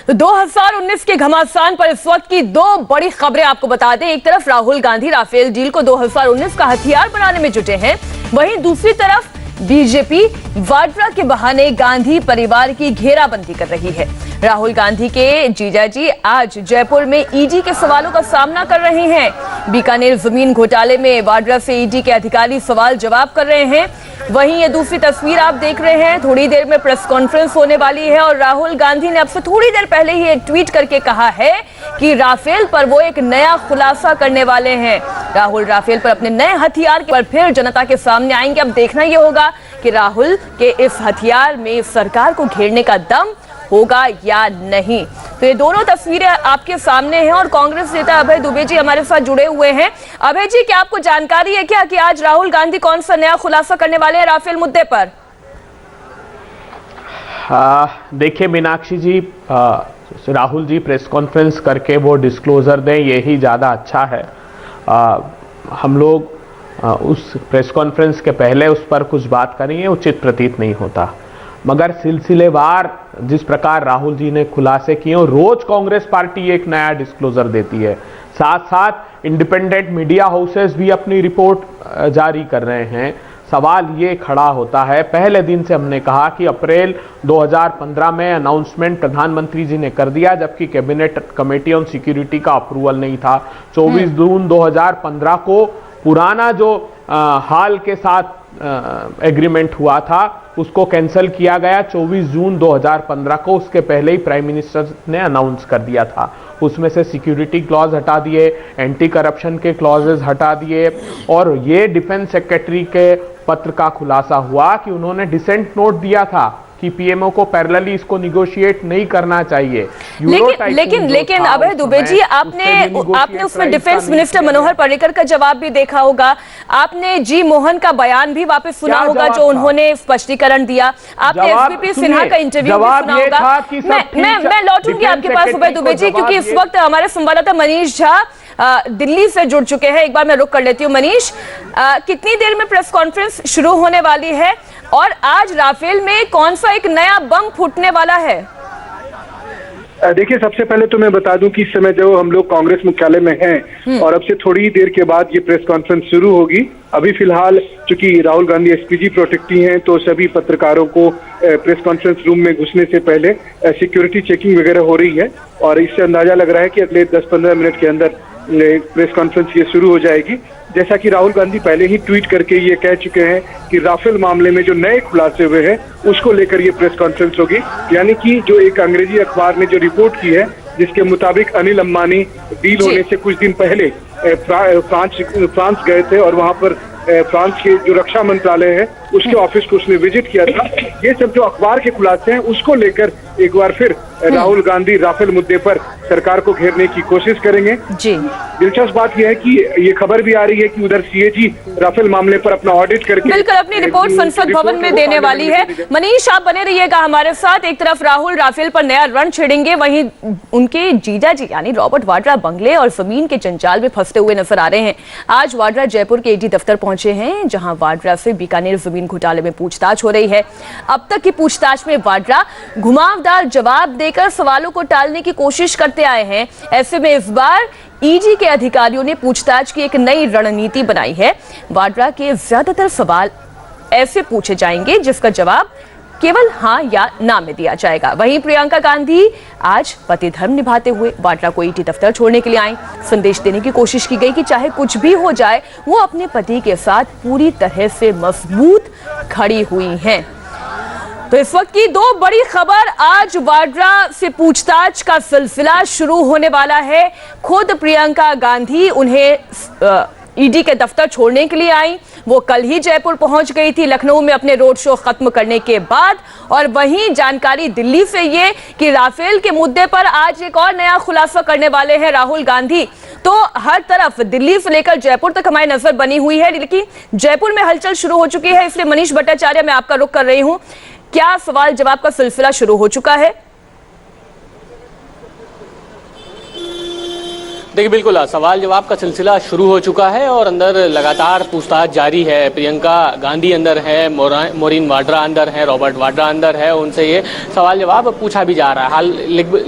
तो 2019 के घमासान पर इस वक्त की दो बड़ी खबरें आपको बता दें। एक तरफ राहुल गांधी राफेल डील को 2019 का हथियार बनाने में जुटे हैं, वहीं दूसरी तरफ बीजेपी वाड्रा के बहाने गांधी परिवार की घेराबंदी कर रही है। राहुल गांधी के जीजाजी आज जयपुर में ईडी के सवालों का सामना कर रहे हैं। बीकानेर जमीन घोटाले में वाड्रा से ईडी के अधिकारी सवाल जवाब कर रहे हैं। वहीं ये दूसरी तस्वीर आप देख रहे हैं, थोड़ी देर में प्रेस कॉन्फ्रेंस होने वाली है और राहुल गांधी ने अब से थोड़ी देर पहले ही एक ट्वीट करके कहा है कि राफेल पर वो एक नया खुलासा करने वाले हैं। राहुल राफेल पर अपने नए हथियार पर फिर जनता के सामने आएंगे। अब देखना यह होगा कि राहुल के इस हथियार में सरकार को घेरने का दम होगा या नहीं। तो ये दोनों तस्वीरें आपके सामने हैं और कांग्रेस नेता अभय दुबे जी हमारे साथ जुड़े हुए हैं। अभय जी, क्या आपको जानकारी है क्या कि आज राहुल गांधी कौन सा नया खुलासा करने वाले हैं राफेल मुद्दे पर? देखिए मीनाक्षी जी, राहुल जी प्रेस कॉन्फ्रेंस करके वो डिस्क्लोजर दें, यही ज़्यादा अच्छा है। हम लोग उस प्रेस कॉन्फ्रेंस के पहले उस पर कुछ बात करेंगे उचित प्रतीत नहीं होता, मगर सिलसिलेवार जिस प्रकार राहुल जी ने खुलासे किए और रोज कांग्रेस पार्टी एक नया डिस्क्लोजर देती है, साथ साथ इंडिपेंडेंट मीडिया हाउसेस भी अपनी रिपोर्ट जारी कर रहे हैं। सवाल ये खड़ा होता है, पहले दिन से हमने कहा कि अप्रैल 2015 में अनाउंसमेंट प्रधानमंत्री जी ने कर दिया, जबकि कैबिनेट कमेटी ऑन सिक्योरिटी का अप्रूवल नहीं था। 24 जून 2015 को पुराना जो हाल के साथ एग्रीमेंट हुआ था उसको कैंसिल किया गया 24 जून 2015 को। उसके पहले ही प्राइम मिनिस्टर ने अनाउंस कर दिया था। उसमें से सिक्योरिटी क्लॉज हटा दिए, एंटी करप्शन के क्लॉजेस हटा दिए और ये डिफेंस सेक्रेटरी के पत्र का खुलासा हुआ कि उन्होंने डिसेंट नोट दिया था कि पीएमओ को पैरेलली इसको निगोशिएट नहीं करना चाहिए। लेकिन अभय दुबे जी, आपने उसमें डिफेंस मिनिस्टर मनोहर पर्रिकर का जवाब भी देखा होगा, आपने जी मोहन का बयान भी वापस सुना होगा जो उन्होंने स्पष्टीकरण दिया, आपने एसपीपी सिन्हा का इंटरव्यू भी सुना होगा। मैं लौटूंगी आपके पास अभय दुबे जी, क्योंकि इस वक्त हमारे संवाददाता मनीष झा दिल्ली से जुड़ चुके हैं। एक बार मैं रुक कर लेती हूँ। मनीष, कितनी देर में प्रेस कॉन्फ्रेंस शुरू होने वाली है और आज राफेल में कौन सा एक नया बम फूटने वाला है? देखिए, सबसे पहले तो मैं बता दूं कि इस समय जो हम लोग कांग्रेस मुख्यालय में हैं और अब से थोड़ी देर के बाद ये प्रेस कॉन्फ्रेंस शुरू होगी। अभी फिलहाल चूंकि राहुल गांधी एसपीजी प्रोटेक्टी हैं तो सभी पत्रकारों को प्रेस कॉन्फ्रेंस रूम में घुसने से पहले सिक्योरिटी चेकिंग वगैरह हो रही है और इससे अंदाजा लग रहा है कि अगले 10-15 मिनट के अंदर प्रेस कॉन्फ्रेंस ये शुरू हो जाएगी। जैसा कि राहुल गांधी पहले ही ट्वीट करके ये कह चुके हैं कि राफेल मामले में जो नए खुलासे हुए हैं उसको लेकर ये प्रेस कॉन्फ्रेंस होगी। यानी कि जो एक अंग्रेजी अखबार ने जो रिपोर्ट की है जिसके मुताबिक अनिल अंबानी डील होने से कुछ दिन पहले फ्रांस गए थे और वहां पर फ्रांस के जो रक्षा मंत्रालय है उसके ऑफिस को उसने विजिट किया था। ये सब जो अखबार के खुलासे हैं उसको लेकर एक बार फिर राहुल गांधी राफेल मुद्दे पर सरकार को घेरने की कोशिश करेंगे। जी, दिलचस्प बात यह है कि ये खबर भी आ रही है कि उधर सीएजी राफेल मामले पर अपना ऑडिट करके बिल्कुल अपनी रिपोर्ट संसद भवन में देने वाली है। मनीष, आप बने रहिएगा हमारे साथ। एक तरफ राहुल राफेल पर नया रण छेड़ेंगे, वहीं उनके जीजाजी यानी रॉबर्ट वाड्रा बंगले और जमीन के जंजाल में फंसते हुए नजर आ रहे हैं। आज वाड्रा जयपुर के ईडी दफ्तर पहुंचे हैं, जहां वाड्रा से बीकानेर जमीन घोटाले में पूछताछ हो रही है। अब तक की पूछताछ में वाड्रा घुमावदार जवाब देकर सवालों को टालने की कोशिश करते आए हैं। ऐसे में इस बार ईडी के अधिकारियों ने पूछताछ की एक नई रणनीति बनाई है। वाड्रा के ज्यादातर सवाल ऐसे पूछे जाएंगे जिसका जवाब केवल हाँ या ना में दिया जाएगा। वहीं प्रियंका गांधी आज पति धर्म निभाते हुए वाड्रा को ईडी दफ्तर छोड़ने के लिए आई। संदेश देने की कोशिश की गई कि चाहे कुछ भी हो जाए वो अपने पति के साथ पूरी तरह से मजबूत खड़ी हुई हैं। तो इस वक्त की दो बड़ी खबर, आज वाड्रा से पूछताछ का सिलसिला शुरू होने वाला है। खुद प्रियंका गांधी उन्हें ईडी के दफ्तर छोड़ने के लिए आई। वो कल ही जयपुर पहुंच गई थी लखनऊ में अपने रोड शो खत्म करने के बाद। और वहीं जानकारी दिल्ली से ये कि राफेल के मुद्दे पर आज एक और नया खुलासा करने वाले हैं राहुल गांधी। तो हर तरफ दिल्ली से लेकर जयपुर तक हमारी नजर बनी हुई है, लेकिन जयपुर में हलचल शुरू हो चुकी है। इसलिए मनीष भट्टाचार्य, मैं आपका रुख कर रही हूं, क्या सवाल जवाब का सिलसिला शुरू हो चुका है? देखिए बिल्कुल सवाल जवाब का सिलसिला शुरू हो चुका है और अंदर लगातार पूछताछ जारी है। प्रियंका गांधी अंदर है, मोरिन वाड्रा अंदर है, रॉबर्ट वाड्रा अंदर है, उनसे ये सवाल जवाब पूछा भी जा रहा है।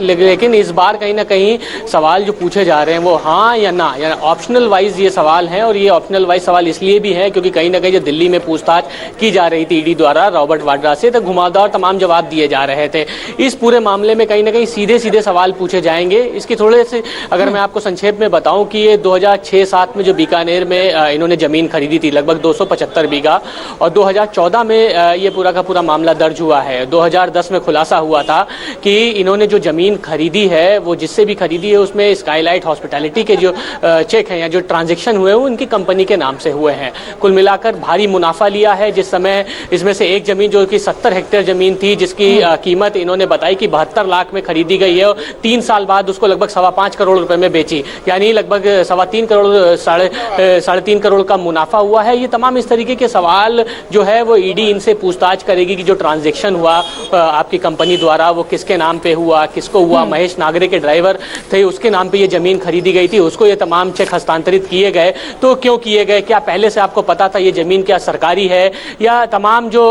लेकिन इस बार कहीं ना कहीं सवाल जो पूछे जा रहे हैं वो हाँ या ना, यानी ऑप्शनल वाइज ये सवाल हैं। और ये ऑप्शनल वाइज सवाल इसलिए भी है क्योंकि कहीं ना कहीं जो दिल्ली में पूछताछ की जा रही थी ईडी द्वारा रॉबर्ट वाड्रा से, तो घुमावदार तमाम जवाब दिए जा रहे थे। इस पूरे मामले में कहीं ना कहीं सीधे सीधे सवाल पूछे जाएंगे। इसके थोड़े से अगर मैं आपको संक्षेप में बताऊं कि ये 2006-07 में जो बीकानेर में इन्होंने जमीन खरीदी थी लगभग 275 बीघा, और 2014 में ये पूरा का पूरा मामला दर्ज हुआ है। 2010 में खुलासा हुआ था कि इन्होंने जो जमीन खरीदी है वो जिससे भी खरीदी है उसमें स्काईलाइट हॉस्पिटैलिटी के जो चेक हैं या जो ट्रांजेक्शन हुए वो उनकी कंपनी के नाम से हुए हैं। कुल मिलाकर भारी मुनाफा लिया है। जिस समय इसमें से एक जमीन जो कि 70 हेक्टेयर जमीन थी जिसकी कीमत इन्होंने बताई कि 72 लाख में खरीदी गई है और 3 साल बाद उसको लगभग 5.25 करोड़ रुपए में बेची, यानी लगभग 3.25 करोड़ साढ़े 3 करोड़ का मुनाफा हुआ है। ये तमाम इस तरीके के सवाल जो है वो ईडी इनसे पूछताछ करेगी कि जो ट्रांजैक्शन हुआ आपकी कंपनी द्वारा वो किसके नाम पे हुआ, किसको हुआ। महेश नागरे के ड्राइवर थे, उसके नाम पे ये जमीन खरीदी गई थी, उसको ये तमाम चेक हस्तांतरित किए गए, तो क्यों किए गए, क्या पहले से आपको पता था ये जमीन क्या सरकारी है, या तमाम जो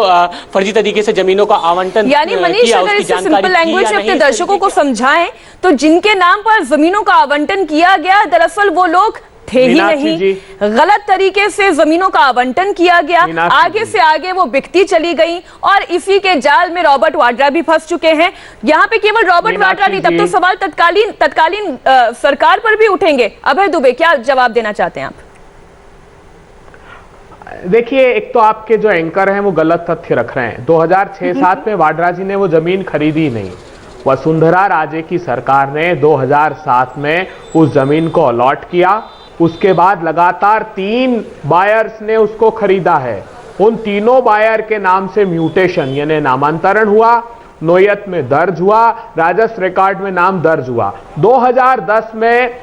फर्जी तरीके से जमीनों का आवंटन यानी मनीष अगर इसे सिंपल लैंग्वेज में अपने दर्शकों को समझाएं तो जिनके नाम पर जमीनों का आवंटन किया गया दरअसल वो लोग थे ही नहीं, गलत तरीके से जमीनों का आवंटन किया गया, आगे से आगे वो बिकती चली गई और इसी के जाल में रॉबर्ट वाड्रा भी फंस चुके हैं। यहाँ पे केवल रॉबर्ट वाड्रा नहीं, तब तो सवाल तत्कालीन सरकार पर भी उठेंगे। अभय दुबे, क्या जवाब देना चाहते हैं आप? देखिए, एक तो आपके जो एंकर हैं वो गलत तथ्य रख रहे हैं। 2006-07 में वाड्रा जी ने वो जमीन खरीदी नहीं, वसुंधरा राजे की सरकार ने 2007 में उस जमीन को अलॉट किया। उसके बाद लगातार 3 बायर्स ने उसको खरीदा है। उन तीनों बायर के नाम से म्यूटेशन यानी नामांतरण हुआ, नोयत में दर्ज हुआ, राजस्व रिकॉर्ड में नाम दर्ज हुआ। 2010 में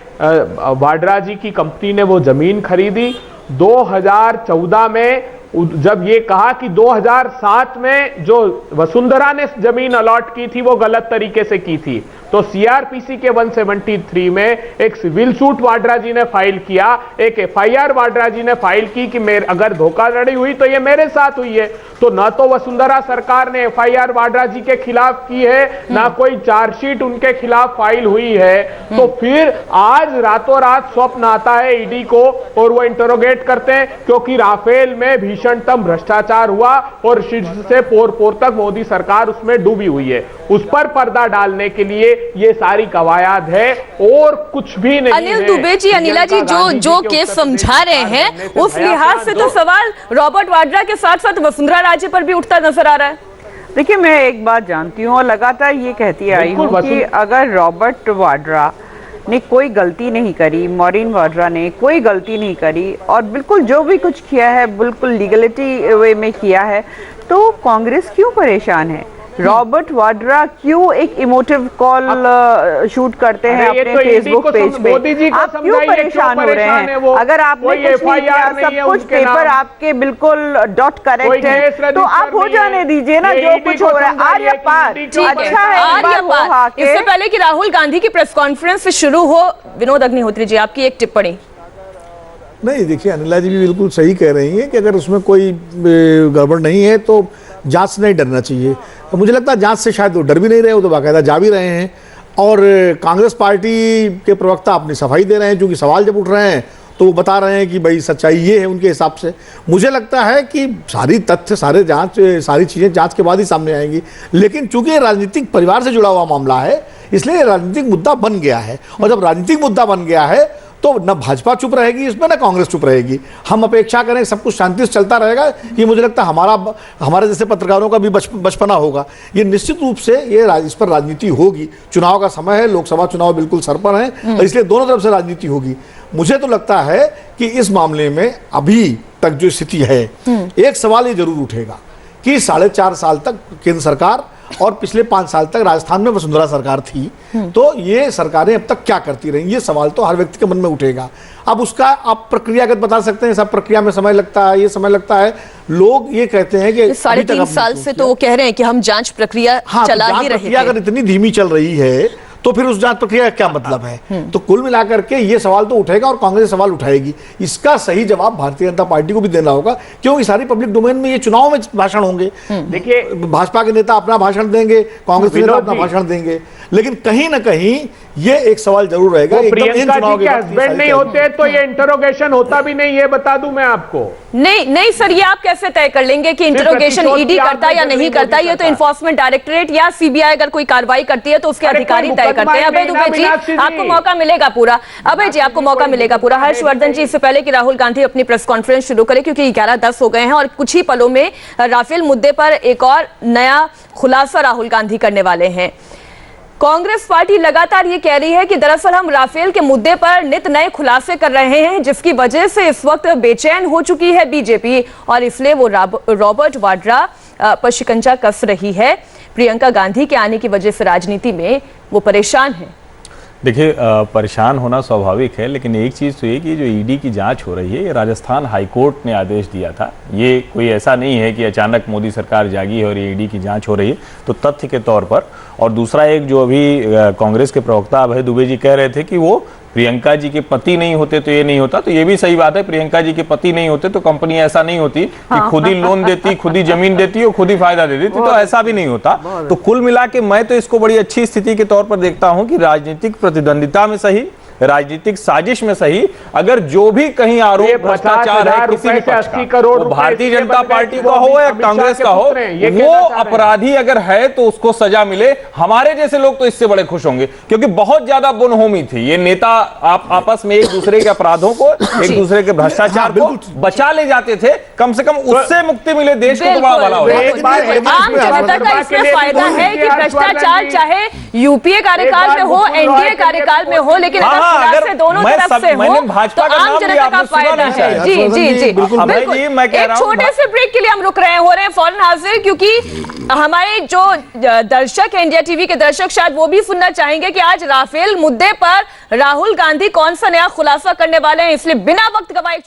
वाड्रा जी की कंपनी ने वो जमीन खरीदी। 2014 में जब ये कहा कि 2007 में जो वसुंधरा ने जमीन अलॉट की थी वो गलत तरीके से की थी, तो सीआरपीसी के 173 में एक सिविल सूट वाड्रा जी ने फाइल किया, एक एफआईआर वाड्रा जी ने फाइल की कि अगर धोखाधड़ी हुई तो ये मेरे साथ हुई है। तो न तो वसुंधरा सरकार ने एफआईआर वाड्रा जी के खिलाफ की है, ना कोई चार्जशीट उनके खिलाफ फाइल हुई है। तो फिर आज रातों रात स्वप्न आता है ईडी को और वो इंटरोगेट करते हैं, क्योंकि राफेल में भीषणतम भ्रष्टाचार हुआ और शीर्ष से पोर पोर तक मोदी सरकार उसमें डूबी हुई है। उस पर पर्दा डालने के लिए ये सारी कवायद है और कुछ भी नहीं। अनिल दुबे जी, अनिला जी, जो केस समझा रहे हैं उस लिहाज से तो सवाल रॉबर्ट वाड्रा के साथ साथ वसुंधरा राजे पर भी उठता नजर आ रहा है। देखिए, मैं एक बात जानती हूँ और लगातार ये कहती आई हूँ कि अगर रॉबर्ट वाड्रा ने कोई गलती नहीं करी, मोरिन वाड्रा ने कोई गलती नहीं करी और बिल्कुल जो भी कुछ किया है बिल्कुल लीगलिटी वे में किया है, तो कांग्रेस क्यों परेशान है? रॉबर्ट वाड्रा क्यों एक इमोटिव कॉल शूट करते हैं अपने फेसबुक पेज पे? आप क्यों परेशान हो रहे हैं? अगर आपने कुछ नहीं किया, सब कुछ पेपर आपके बिल्कुल डॉट करेक्ट है, तो आप हो जाने दीजिए ना जो कुछ हो रहा है। आर्य पार अच्छा है। इससे पहले कि राहुल गांधी की प्रेस कॉन्फ्रेंस शुरू हो, विनोद अग्निहोत्री जी, आपकी एक टिप्पणी। नहीं, देखिए, अनिला जी भी बिल्कुल सही कह रही हैं कि अगर उसमें कोई गड़बड़ नहीं है तो जांच से नहीं डरना चाहिए। तो मुझे लगता है जांच से शायद वो डर भी नहीं रहे, वो तो बाकायदा जा भी रहे हैं। और कांग्रेस पार्टी के प्रवक्ता अपनी सफाई दे रहे हैं, क्योंकि सवाल जब उठ रहे हैं तो वो बता रहे हैं कि भाई सच्चाई ये है उनके हिसाब से। मुझे लगता है कि सारी तथ्य, सारी चीज़ें जांच के बाद ही सामने आएंगी। लेकिन चूंकि राजनीतिक परिवार से जुड़ा हुआ मामला है, इसलिए राजनीतिक मुद्दा बन गया है। और जब राजनीतिक मुद्दा बन गया है तो न भाजपा चुप रहेगी इसमें, न कांग्रेस चुप रहेगी। हम अपेक्षा करें सब कुछ शांति से चलता रहेगा, ये मुझे लगता है हमारे जैसे पत्रकारों का भी बचपना होगा। ये निश्चित रूप से इस पर राजनीति होगी। चुनाव का समय है, लोकसभा चुनाव बिल्कुल सर पर है और इसलिए दोनों तरफ से राजनीति होगी। मुझे तो लगता है कि इस मामले में अभी तक जो स्थिति है, एक सवाल ये जरूर उठेगा कि 4.5 साल तक केंद्र सरकार और पिछले 5 साल तक राजस्थान में वसुंधरा सरकार थी, तो ये सरकारें अब तक क्या करती रही, ये सवाल तो हर व्यक्ति के मन में उठेगा। अब उसका आप प्रक्रियागत बता सकते हैं, सब प्रक्रिया में समय लगता है, ये समय लगता है। लोग ये कहते हैं कि 3.5 साल से तो वो कह रहे हैं कि हम जांच प्रक्रिया चला ही रहे थे। अगर इतनी धीमी चल रही है तो फिर उस जांच प्रक्रिया का क्या मतलब है? तो कुल मिलाकर के ये सवाल तो उठेगा और कांग्रेस सवाल उठाएगी। इसका सही जवाब भारतीय जनता पार्टी को भी देना होगा, क्योंकि सारी पब्लिक डोमेन में ये चुनाव में भाषण होंगे। देखिए, भाजपा के नेता अपना भाषण देंगे, कांग्रेस के नेता अपना भाषण देंगे, लेकिन कहीं ना कहीं ये एक सवाल जरूर रहेगा। प्रियंका जी के हस्बैंड नहीं होते तो ये इंटरोगेशन होता भी नहीं, ये बता दूं मैं आपको। नहीं सर, ये आप कैसे तय कर लेंगे कि इंटरोगेशन ईडी करता है या नहीं करता? ये तो इन्फोर्समेंट डायरेक्टरेट या सीबीआई अगर कोई कार्रवाई करती है तो उसके अधिकारी तय करते हैं। अभय दुबे जी, आपको मौका मिलेगा पूरा। अभय जी, आपको मौका मिलेगा पूरा। हर्षवर्धन जी, इससे पहले कि राहुल गांधी अपनी प्रेस कॉन्फ्रेंस शुरू करें, क्योंकि 11:10 हो गए हैं और कुछ ही पलों में राफेल मुद्दे पर एक और नया खुलासा राहुल गांधी करने वाले हैं। कांग्रेस पार्टी लगातार ये कह रही है कि दरअसल हम राफेल के मुद्दे पर नित नए खुलासे कर रहे हैं, जिसकी वजह से इस वक्त बेचैन हो चुकी है बीजेपी और इसलिए वो रॉबर्ट वाड्रा पर शिकंजा कस रही है। प्रियंका गांधी के आने की वजह से राजनीति में वो परेशान है। देखिए, परेशान होना स्वाभाविक है, लेकिन एक चीज़ तो ये कि जो ईडी की जांच हो रही है, ये राजस्थान हाईकोर्ट ने आदेश दिया था। ये कोई ऐसा नहीं है कि अचानक मोदी सरकार जागी है और ये ईडी की जांच हो रही है। तो तथ्य के तौर पर, और दूसरा एक जो अभी कांग्रेस के प्रवक्ता अभय दुबे जी कह रहे थे कि वो प्रियंका जी के पति नहीं होते तो ये नहीं होता, तो ये भी सही बात है। प्रियंका जी के पति नहीं होते तो कंपनी ऐसा नहीं होती कि खुद ही लोन देती, खुद ही जमीन देती और खुद ही फायदा दे देती, तो ऐसा भी नहीं होता। तो कुल मिला के मैं तो इसको बड़ी अच्छी स्थिति के तौर पर देखता हूं कि राजनीतिक प्रतिद्वंदिता में सही, राजनीतिक साजिश में सही, अगर जो भी कहीं आरोप भ्रष्टाचार है किसी भी पक्ष का, वो भारतीय जनता पार्टी का हो या कांग्रेस का हो, वो अपराधी अगर है तो उसको सजा मिले। हमारे जैसे लोग तो इससे बड़े खुश होंगे, क्योंकि बहुत ज्यादा बुनहोमी थी। ये नेता आपस में एक दूसरे के अपराधों को, एक दूसरे के भ्रष्टाचार को बचा ले जाते थे। कम से कम उससे मुक्ति मिले, देश को तो बड़ा भला हो। आम जनता का इसमें फायदा है कि भ्रष्टाचार चाहे यूपीए कार्यकाल में हो, एनडीए कार्यकाल में हो, लेकिन अगर दोनों तरफ से हो तो आम जनता का फायदा है। जी बिल्कुल। एक छोटे से ब्रेक के लिए हम रुक रहे हैं, हो रहे हैं फौरन हाजिर, क्योंकि हमारे जो दर्शक है, इंडिया टीवी के दर्शक, शायद वो भी सुनना चाहेंगे कि आज राफेल मुद्दे पर राहुल गांधी कौन सा नया खुलासा करने वाले हैं। इसलिए बिना वक्त गवाए